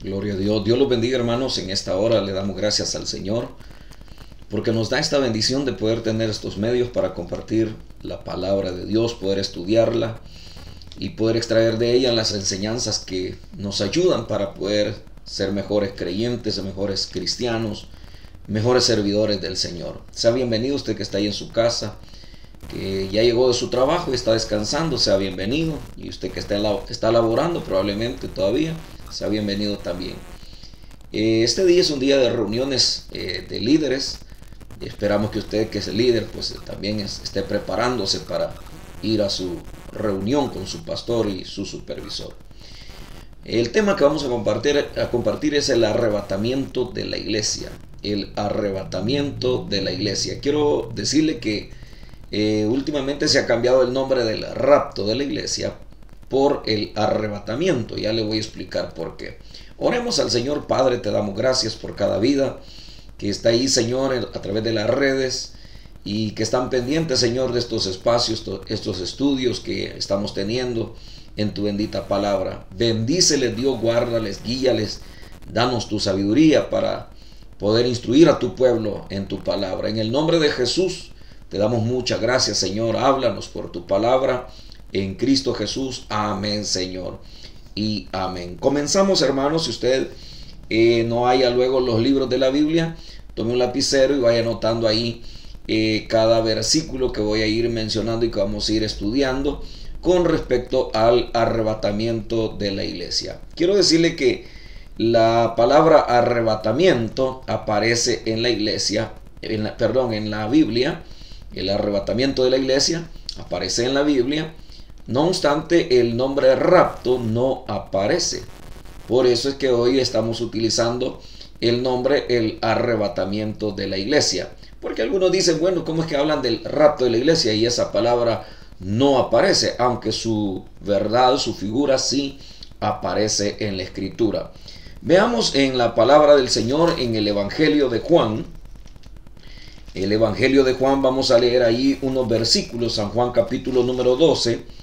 Gloria a Dios. Dios los bendiga, hermanos. En esta hora le damos gracias al Señor porque nos da esta bendición de poder tener estos medios para compartir la palabra de Dios, poder estudiarla y poder extraer de ella las enseñanzas que nos ayudan para poder ser mejores creyentes, mejores cristianos, mejores servidores del Señor. Sea bienvenido usted que está ahí en su casa, que ya llegó de su trabajo y está descansando, sea bienvenido. Y usted que está laborando probablemente todavía, sea bienvenido también. Este día es un día de reuniones de líderes. Esperamos que usted, que es el líder, pues también esté preparándose para ir a su reunión con su pastor y su supervisor. El tema que vamos a compartir es el arrebatamiento de la iglesia. El arrebatamiento de la iglesia. Quiero decirle que últimamente se ha cambiado el nombre del rapto de la iglesia por el arrebatamiento. Ya le voy a explicar por qué. Oremos al Señor. Padre, te damos gracias por cada vida que está ahí, Señor, a través de las redes y que están pendientes, Señor, de estos espacios, estos estudios que estamos teniendo en tu bendita palabra. Bendíceles, Dios, guárdales, guíales, danos tu sabiduría para poder instruir a tu pueblo en tu palabra. En el nombre de Jesús te damos muchas gracias, Señor. Háblanos por tu palabra en Cristo Jesús. Amén, Señor, y amén. Comenzamos, hermanos. Si usted no haya luego los libros de la Biblia, tome un lapicero y vaya anotando ahí cada versículo que voy a ir mencionando y que vamos a ir estudiando con respecto al arrebatamiento de la iglesia. Quiero decirle que la palabra arrebatamiento aparece en la iglesia, en la Biblia. El arrebatamiento de la iglesia aparece en la Biblia. No obstante, el nombre rapto no aparece. Por eso es que hoy estamos utilizando el nombre el arrebatamiento de la iglesia. Porque algunos dicen, bueno, ¿cómo es que hablan del rapto de la iglesia? Y esa palabra no aparece, aunque su verdad, su figura sí aparece en la escritura. Veamos en la palabra del Señor en el Evangelio de Juan. El Evangelio de Juan, vamos a leer ahí unos versículos, San Juan capítulo número 12.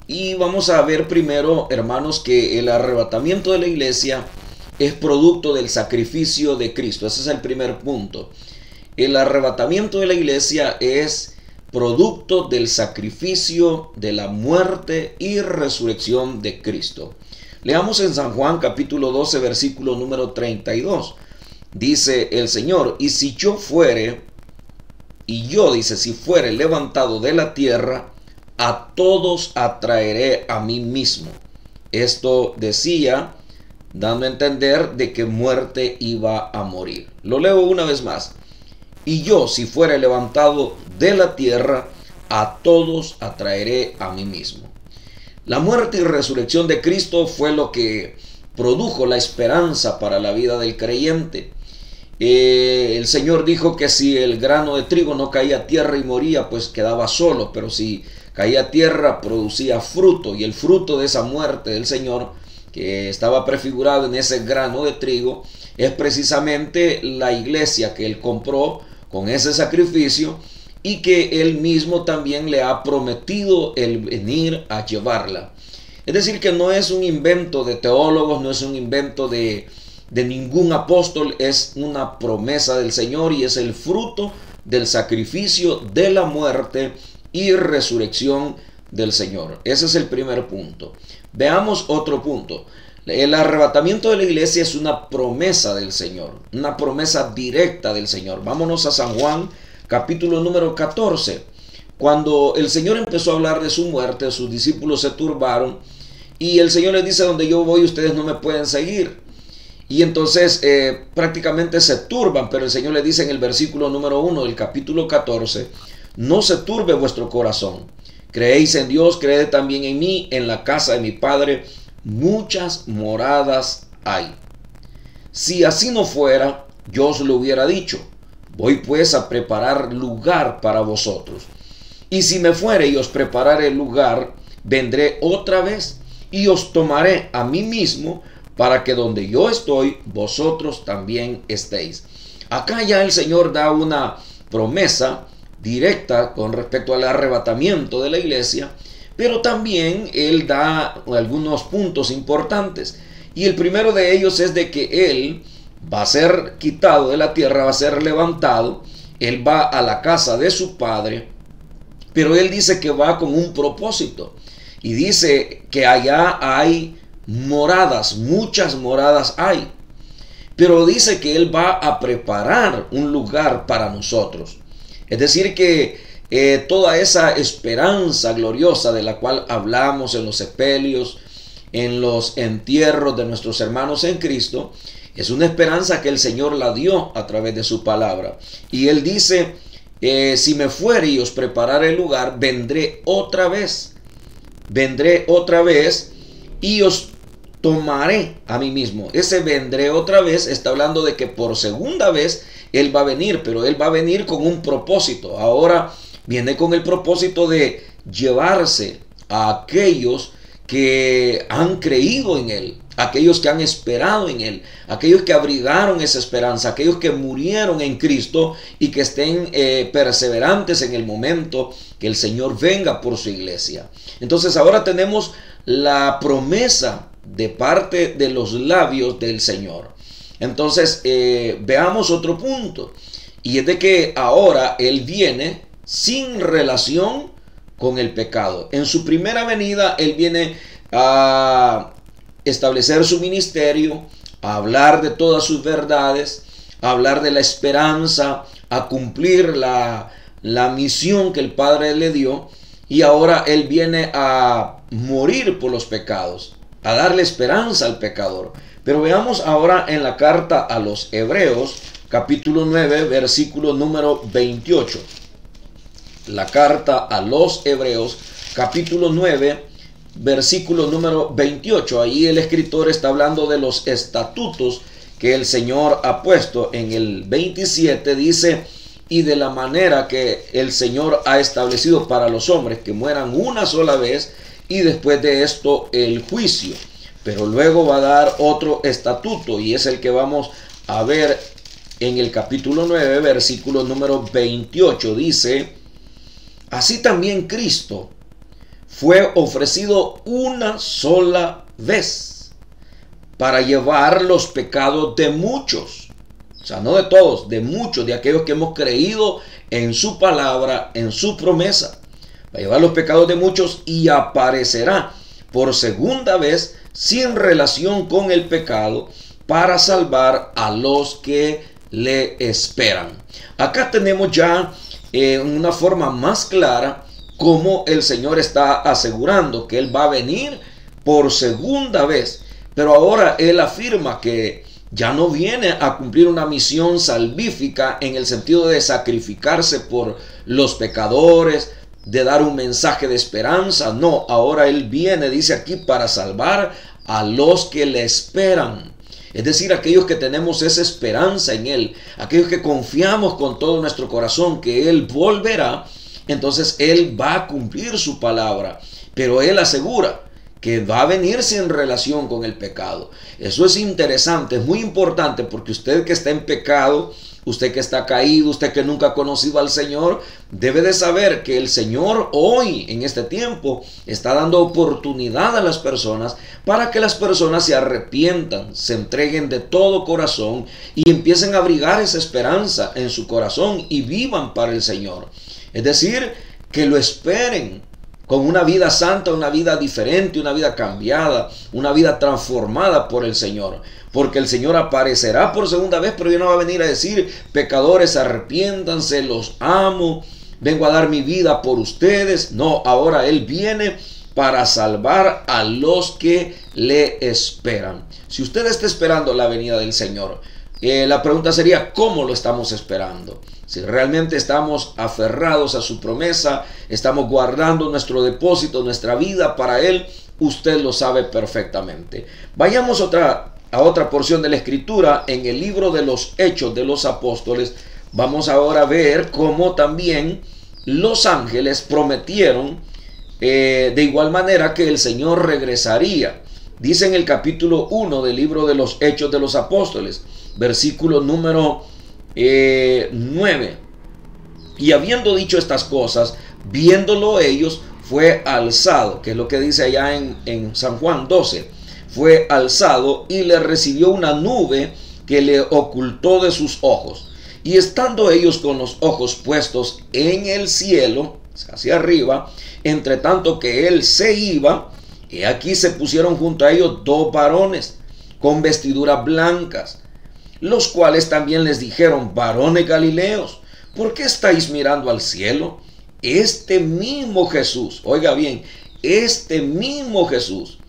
Y vamos a ver primero, hermanos, que el arrebatamiento de la iglesia es producto del sacrificio de Cristo. Ese es el primer punto. El arrebatamiento de la iglesia es producto del sacrificio, de la muerte y resurrección de Cristo. Leamos en San Juan capítulo 12, versículo número 32. Dice el Señor, y si yo fuere, si fuere levantado de la tierra, a todos atraeré a mí mismo. Esto decía, dando a entender de que muerte iba a morir. Lo leo una vez más. Y yo, si fuere levantado de la tierra, a todos atraeré a mí mismo. La muerte y resurrección de Cristo fue lo que produjo la esperanza para la vida del creyente. El Señor dijo que si el grano de trigo no caía a tierra y moría, pues quedaba solo, pero si caía a tierra producía fruto, y el fruto de esa muerte del Señor, que estaba prefigurado en ese grano de trigo, es precisamente la iglesia que Él compró con ese sacrificio y que Él mismo también le ha prometido el venir a llevarla. Es decir, que no es un invento de teólogos, no es un invento de ningún apóstol, es una promesa del Señor y es el fruto del sacrificio, de la muerte y resurrección del Señor. Ese es el primer punto. Veamos otro punto. El arrebatamiento de la iglesia es una promesa del Señor, una promesa directa del Señor. Vámonos a San Juan, capítulo número 14. Cuando el Señor empezó a hablar de su muerte, sus discípulos se turbaron y el Señor les dice, donde yo voy ustedes no me pueden seguir. Y entonces prácticamente se turban, pero el Señor les dice en el versículo número 1 del capítulo 14, no se turbe vuestro corazón. Creéis en Dios, creed también en mí. En la casa de mi Padre muchas moradas hay. Si así no fuera, yo os lo hubiera dicho. Voy pues a preparar lugar para vosotros. Y si me fuere y os prepararé el lugar, vendré otra vez y os tomaré a mí mismo, para que donde yo estoy, vosotros también estéis. Acá ya el Señor da una promesa directa con respecto al arrebatamiento de la iglesia, pero también Él da algunos puntos importantes. Y el primero de ellos es de que Él va a ser quitado de la tierra, va a ser levantado. Él va a la casa de su Padre, pero Él dice que va con un propósito. Y dice que allá hay moradas, muchas moradas hay. Pero dice que Él va a preparar un lugar para nosotros. Es decir que toda esa esperanza gloriosa de la cual hablamos en los sepelios, en los entierros de nuestros hermanos en Cristo, es una esperanza que el Señor la dio a través de su palabra. Y Él dice, si me fuere y os prepararé el lugar, vendré otra vez y os tomaré a mí mismo. Ese vendré otra vez está hablando de que por segunda vez Él va a venir, pero Él va a venir con un propósito. Ahora viene con el propósito de llevarse a aquellos que han creído en Él, aquellos que han esperado en Él, aquellos que abrigaron esa esperanza, aquellos que murieron en Cristo y que estén perseverantes en el momento que el Señor venga por su iglesia. Entonces ahora tenemos la promesa de parte de los labios del Señor. Entonces veamos otro punto, y es de que ahora Él viene sin relación con el pecado. En su primera venida Él viene a establecer su ministerio, a hablar de todas sus verdades, a hablar de la esperanza, a cumplir la misión que el Padre le dio. Y ahora Él viene a morir por los pecados, a darle esperanza al pecador. Pero veamos ahora en la carta a los Hebreos, capítulo 9, versículo número 28. La carta a los Hebreos, capítulo 9, versículo número 28. Ahí el escritor está hablando de los estatutos que el Señor ha puesto. En el 27 dice, y de la manera que el Señor ha establecido para los hombres que mueran una sola vez, y después de esto el juicio. Pero luego va a dar otro estatuto, y es el que vamos a ver en el capítulo 9, versículo número 28. Dice, así también Cristo fue ofrecido una sola vez para llevar los pecados de muchos. O sea, no de todos, de muchos, de aquellos que hemos creído en su palabra, en su promesa. Va a llevar los pecados de muchos y aparecerá por segunda vez sin relación con el pecado para salvar a los que le esperan. Acá tenemos ya una forma más clara cómo el Señor está asegurando que Él va a venir por segunda vez. Pero ahora Él afirma que ya no viene a cumplir una misión salvífica en el sentido de sacrificarse por los pecadores, de dar un mensaje de esperanza. No, ahora Él viene, dice aquí, para salvar a los que le esperan. Es decir, aquellos que tenemos esa esperanza en Él, aquellos que confiamos con todo nuestro corazón que Él volverá. Entonces Él va a cumplir su palabra, pero Él asegura que va a venir sin relación con el pecado. Eso es interesante, es muy importante, porque usted que está en pecado, usted que está caído, usted que nunca ha conocido al Señor, debe de saber que el Señor hoy, en este tiempo, está dando oportunidad a las personas para que las personas se arrepientan, se entreguen de todo corazón y empiecen a abrigar esa esperanza en su corazón y vivan para el Señor. Es decir, que lo esperen con una vida santa, una vida diferente, una vida cambiada, una vida transformada por el Señor. Porque el Señor aparecerá por segunda vez, pero ya no va a venir a decir, pecadores, arrepiéntanse, los amo, vengo a dar mi vida por ustedes. No, ahora Él viene para salvar a los que le esperan. Si usted está esperando la venida del Señor, la pregunta sería, ¿cómo lo estamos esperando? Si realmente estamos aferrados a su promesa, estamos guardando nuestro depósito, nuestra vida para Él, usted lo sabe perfectamente. Vayamos a otra porción de la Escritura, en el libro de los Hechos de los Apóstoles. Vamos ahora a ver cómo también los ángeles prometieron de igual manera que el Señor regresaría. Dice en el capítulo 1 del libro de los Hechos de los Apóstoles, versículo número 9. Y habiendo dicho estas cosas, viéndolo ellos, fue alzado, que es lo que dice allá en San Juan 12, fue alzado y le recibió una nube que le ocultó de sus ojos. Y estando ellos con los ojos puestos en el cielo, hacia arriba, entre tanto que él se iba, y aquí se pusieron junto a ellos dos varones con vestiduras blancas, los cuales también les dijeron: varones galileos, ¿por qué estáis mirando al cielo? Este mismo Jesús, oiga bien, este mismo Jesús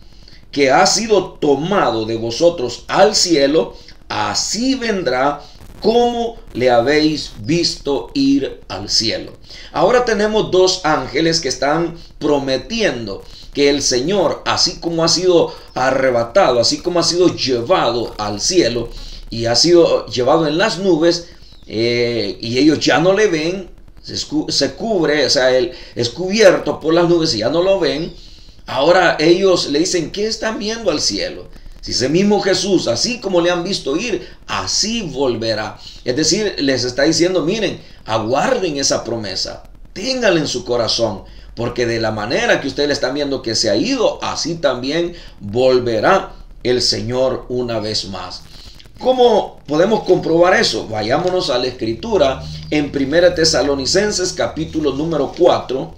que ha sido tomado de vosotros al cielo, así vendrá como le habéis visto ir al cielo. Ahora tenemos dos ángeles que están prometiendo que el Señor, así como ha sido arrebatado, así como ha sido llevado al cielo y ha sido llevado en las nubes, y ellos ya no le ven, se cubre, o sea, él es cubierto por las nubes y ya no lo ven. Ahora ellos le dicen: ¿qué están viendo al cielo? Si ese mismo Jesús, así como le han visto ir, así volverá. Es decir, les está diciendo: miren, aguarden esa promesa, ténganla en su corazón, porque de la manera que ustedes le están viendo que se ha ido, así también volverá el Señor una vez más. ¿Cómo podemos comprobar eso? Vayámonos a la Escritura en 1 Tesalonicenses capítulo número 4.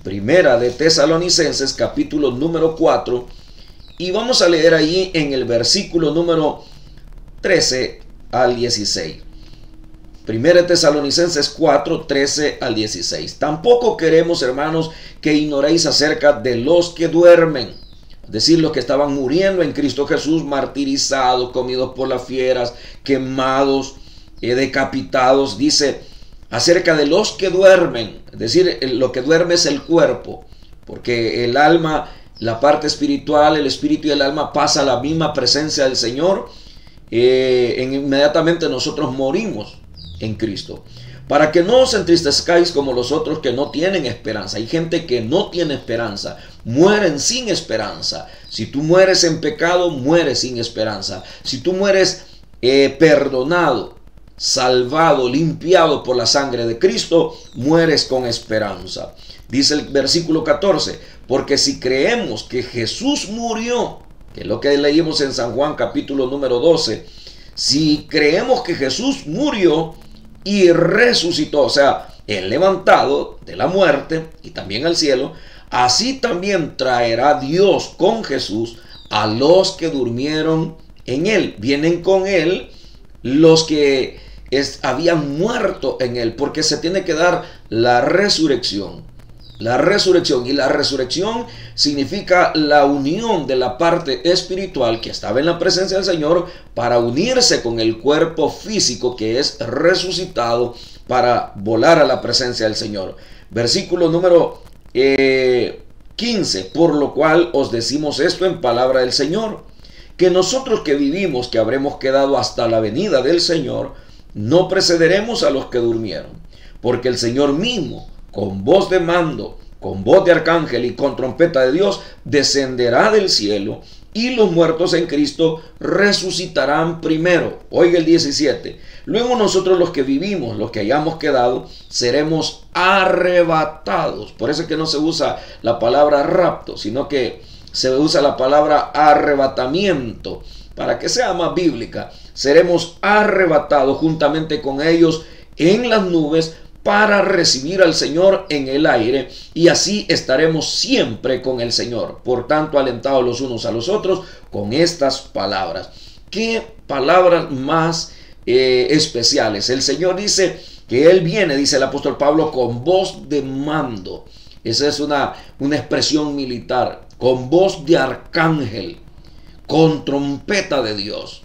Primera de Tesalonicenses capítulo número 4, y vamos a leer ahí en el versículo número 13 al 16. Primera de Tesalonicenses 4, 13 al 16. Tampoco queremos, hermanos, que ignoréis acerca de los que duermen, es decir, los que estaban muriendo en Cristo Jesús, martirizados, comidos por las fieras, quemados, decapitados. Dice: acerca de los que duermen, es decir, lo que duerme es el cuerpo, porque el alma, la parte espiritual, el espíritu y el alma pasa a la misma presencia del Señor. Inmediatamente nosotros morimos en Cristo. Para que no os entristezcáis como los otros que no tienen esperanza. Hay gente que no tiene esperanza, mueren sin esperanza. Si tú mueres en pecado, mueres sin esperanza. Si tú mueres perdonado, salvado, limpiado por la sangre de Cristo, mueres con esperanza. Dice el versículo 14: porque si creemos que Jesús murió, que es lo que leímos en San Juan capítulo número 12, si creemos que Jesús murió y resucitó, o sea, es levantado de la muerte y también al cielo, así también traerá Dios con Jesús a los que durmieron en él. Vienen con él los que habían muerto en él, porque se tiene que dar la resurrección. La resurrección, y la resurrección significa la unión de la parte espiritual que estaba en la presencia del Señor para unirse con el cuerpo físico que es resucitado para volar a la presencia del Señor. Versículo número 15: por lo cual os decimos esto en palabra del Señor, que nosotros que vivimos, que habremos quedado hasta la venida del Señor, no precederemos a los que durmieron, porque el Señor mismo, con voz de mando, con voz de arcángel y con trompeta de Dios, descenderá del cielo, y los muertos en Cristo resucitarán primero. Oiga el 17: luego nosotros los que vivimos, los que hayamos quedado, seremos arrebatados. Por eso es que no se usa la palabra rapto, sino que se usa la palabra arrebatamiento, para que sea más bíblica. Seremos arrebatados juntamente con ellos en las nubes para recibir al Señor en el aire, y así estaremos siempre con el Señor. Por tanto, alentados los unos a los otros con estas palabras. ¿Qué palabras más especiales? El Señor dice que Él viene, dice el apóstol Pablo, con voz de mando. Esa es una expresión militar. Con voz de arcángel, con trompeta de Dios.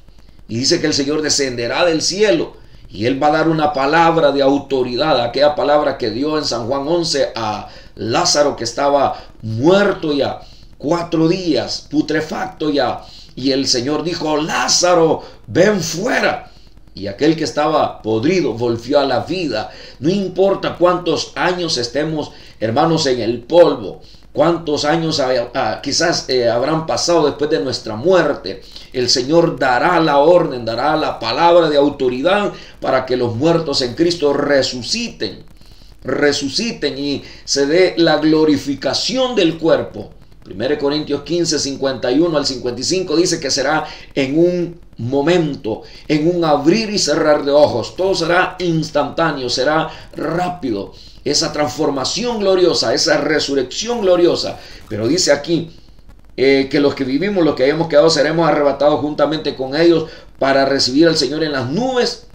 Y dice que el Señor descenderá del cielo y Él va a dar una palabra de autoridad, aquella palabra que dio en San Juan 11 a Lázaro, que estaba muerto ya, 4 días, putrefacto ya. Y el Señor dijo: Lázaro, ven fuera. Y aquel que estaba podrido volvió a la vida. No importa cuántos años estemos, hermanos, en el polvo, cuántos años quizás habrán pasado después de nuestra muerte, el Señor dará la orden, dará la palabra de autoridad para que los muertos en Cristo resuciten y se dé la glorificación del cuerpo 1 Corintios 15, 51 al 55 dice que será en un momento, en un abrir y cerrar de ojos. Todo será instantáneo, será rápido. Esa transformación gloriosa, esa resurrección gloriosa. Pero dice aquí que los que vivimos, los que hayamos quedado, seremos arrebatados juntamente con ellos para recibir al Señor en las nubes,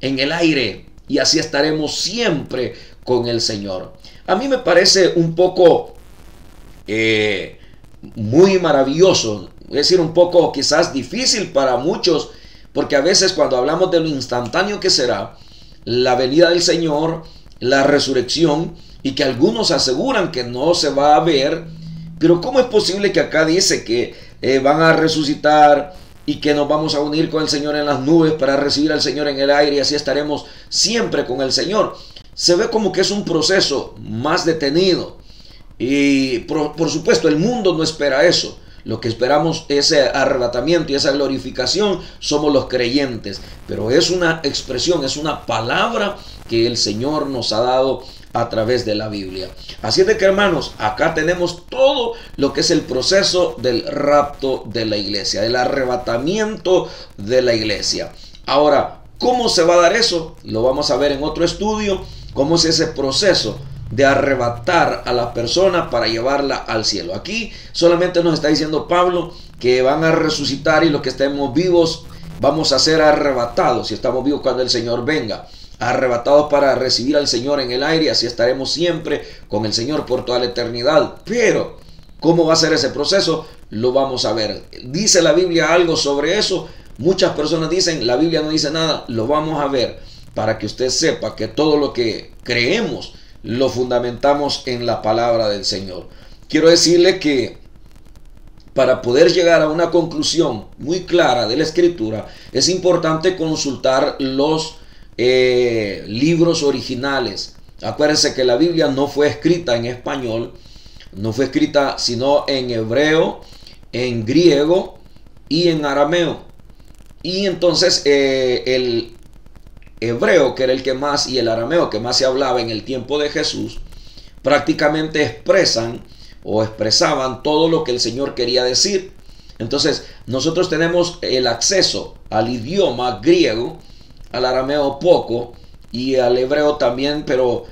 en el aire. Y así estaremos siempre con el Señor. A mí me parece un poco muy maravilloso, es decir, un poco quizás difícil para muchos, porque a veces cuando hablamos de lo instantáneo que será la venida del Señor, la resurrección, y que algunos aseguran que no se va a ver, pero ¿cómo es posible que acá dice que van a resucitar y que nos vamos a unir con el Señor en las nubes para recibir al Señor en el aire y así estaremos siempre con el Señor? Se ve como que es un proceso más detenido. Y por supuesto el mundo no espera eso. Lo que esperamos, ese arrebatamiento y esa glorificación, somos los creyentes. Pero es una expresión, es una palabra que el Señor nos ha dado a través de la Biblia. Así es de que, hermanos, acá tenemos todo lo que es el proceso del rapto de la iglesia, del arrebatamiento de la iglesia. Ahora, ¿cómo se va a dar eso? Lo vamos a ver en otro estudio. ¿Cómo es ese proceso de arrebatar a la persona para llevarla al cielo? Aquí solamente nos está diciendo Pablo que van a resucitar y los que estemos vivos vamos a ser arrebatados, si estamos vivos cuando el Señor venga, arrebatados para recibir al Señor en el aire, así estaremos siempre con el Señor por toda la eternidad. Pero ¿cómo va a ser ese proceso? Lo vamos a ver. ¿Dice la Biblia algo sobre eso? Muchas personas dicen, la Biblia no dice nada. Lo vamos a ver para que usted sepa que todo lo que creemos lo fundamentamos en la palabra del Señor. Quiero decirle que para poder llegar a una conclusión muy clara de la Escritura, es importante consultar los libros originales. Acuérdense que la Biblia no fue escrita en español, no fue escrita sino en hebreo, en griego y en arameo. Y entonces el hebreo, que era el que más, y el arameo, que más se hablaba en el tiempo de Jesús, prácticamente expresan o expresaban todo lo que el Señor quería decir. Entonces nosotros tenemos el acceso al idioma griego, al arameo poco y al hebreo también, pero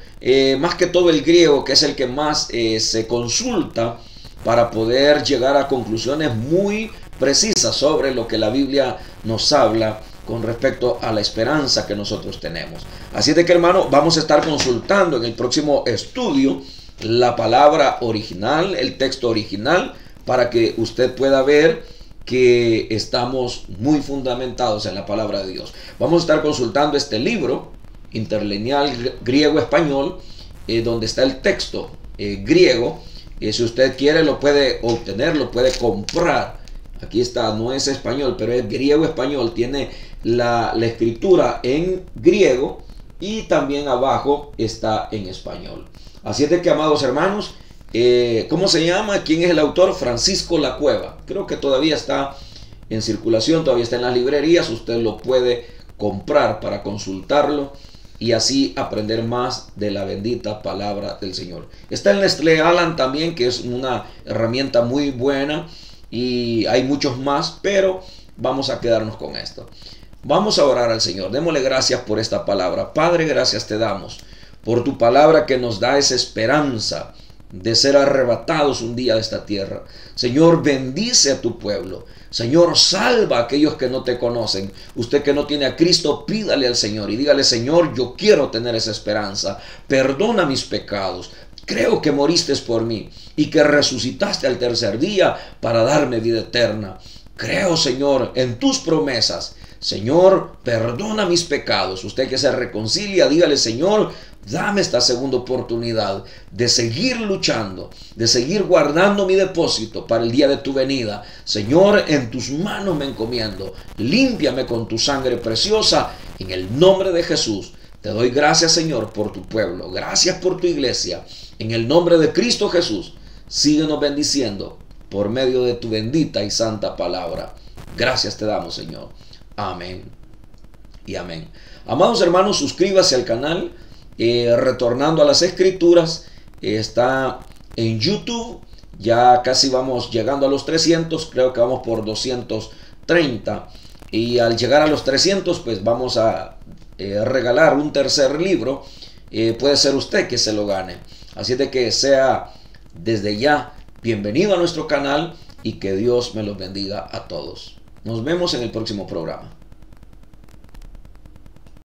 más que todo el griego, que es el que más se consulta para poder llegar a conclusiones muy precisas sobre lo que la Biblia nos habla con respecto a la esperanza que nosotros tenemos. Así de que, hermano, vamos a estar consultando en el próximo estudio la palabra original, el texto original, para que usted pueda ver que estamos muy fundamentados en la palabra de Dios. Vamos a estar consultando este libro interlineal griego-español, donde está el texto griego. Si usted quiere lo puede obtener, lo puede comprar. Aquí está, no es español, pero es griego-español. Tiene la escritura en griego y también abajo está en español. Así es de que, amados hermanos, ¿cómo se llama? ¿Quién es el autor? Francisco Lacueva. Creo que todavía está en circulación, todavía está en las librerías. Usted lo puede comprar para consultarlo y así aprender más de la bendita palabra del Señor. Está el Nestlé Aland también, que es una herramienta muy buena, y hay muchos más, pero vamos a quedarnos con esto. Vamos a orar al Señor. Démosle gracias por esta palabra. Padre, gracias te damos por tu palabra que nos da esa esperanza de ser arrebatados un día de esta tierra. Señor, bendice a tu pueblo. Señor, salva a aquellos que no te conocen. Usted que no tiene a Cristo, pídale al Señor y dígale: Señor, yo quiero tener esa esperanza. Perdona mis pecados. Creo que moriste por mí y que resucitaste al tercer día para darme vida eterna. Creo, Señor, en tus promesas. Señor, perdona mis pecados. Usted que se reconcilia, dígale: Señor, dame esta segunda oportunidad de seguir luchando, de seguir guardando mi depósito para el día de tu venida. Señor, en tus manos me encomiendo. Límpiame con tu sangre preciosa en el nombre de Jesús. Te doy gracias, Señor, por tu pueblo. Gracias por tu iglesia. En el nombre de Cristo Jesús, síguenos bendiciendo por medio de tu bendita y santa palabra. Gracias te damos, Señor. Amén y amén. Amados hermanos, suscríbase al canal. Retornando a las Escrituras, está en YouTube Ya casi vamos llegando a los 300, creo que vamos por 230. Y al llegar a los 300, pues vamos a regalar un tercer libro. Puede ser usted que se lo gane. Así de que sea desde ya bienvenido a nuestro canal y que Dios me los bendiga a todos. Nos vemos en el próximo programa.